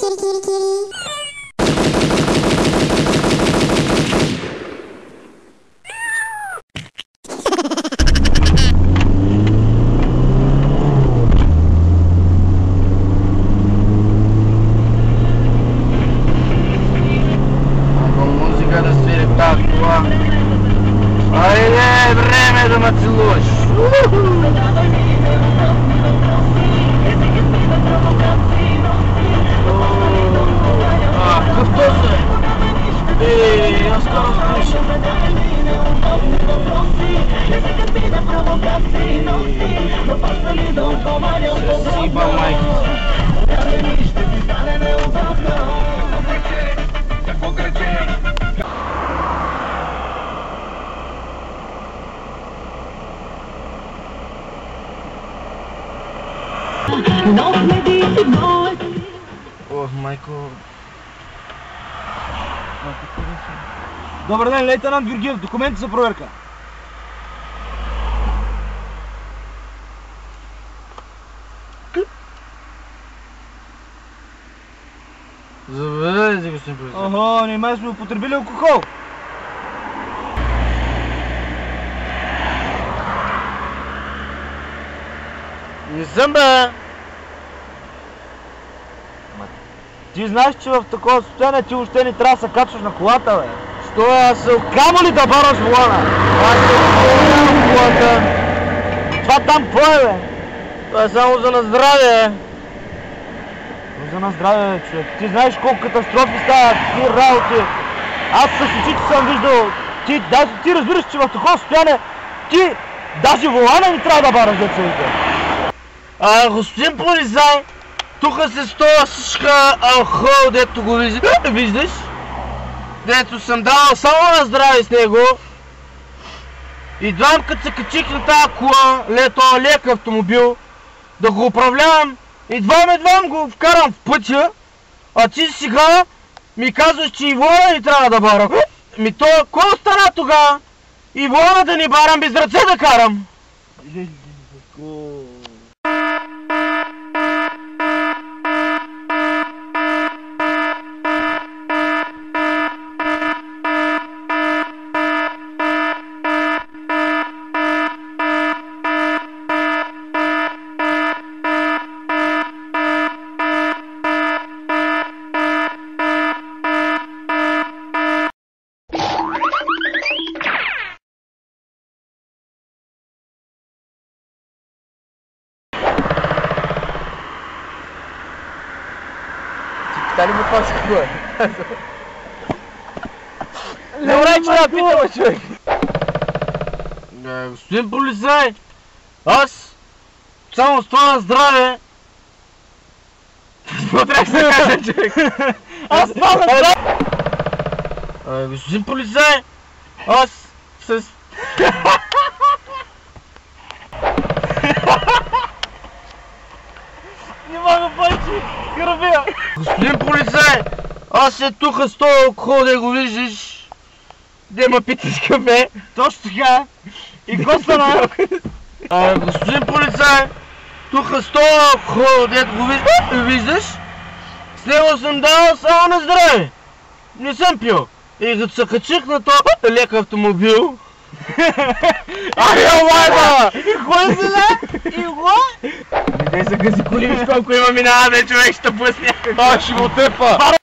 Айде, време да ме целуваш! Какъв този е? Аз скоро слушам. Сиба майка. Ох, майко. Добър ден, лейтенант Георгиев, документи за проверка. Заповядайте, господин президент. Охо, нима сме употребили алкохол. Не съм, бе! Ти знаеш, че в такова състояние ти въобще не трябва да се качваш на колата, бе. Що е, аз се... Камо ли да бараш волана? Аз се отклонявам колата. Това там кое, бе? Това е само за на здраве. За на здраве, бе, човек. Ти знаеш колко катастрофи стават, тия работи. Аз с очите съм виждал. Ти разбираш, че в такова състояние ти даже волана не трябва да бараш, деца вика. Господин полицай, тука се стоя всичка алкохол, дето го виждаш. Дето съм давал само на здраве с него. И двам като се качих на тази кола, този лек автомобил, да го управлявам, и двам го вкарам в пътя, а ти сега ми казваш, че и волана не трябва да барам. Ми то, кой остана тогава? И волана да ни барам, без ръце да карам. Дали му това какво е? Добре, че да питаме, човек. Господин полицай, аз само с това на здраве. Какво трябва да се каже, човек? Аз това на здраве! Господин полицай, аз с... Не мога повече! Гърбия! Господин полицай, аз е тука с този алкохол, да го виждаш. Де ма пита с кафе. Точно така! И какво стана? Господин полицай, тука с този алкохол, дето го виждаш. С него съм давал само на здраве. Не съм пил. И като се качих на този лек автомобил. Майба! И какво е зеле? И какво? Не дай се гази коли, виж колко има минава, бе, човек, ще пъсня. Ще го тъпа!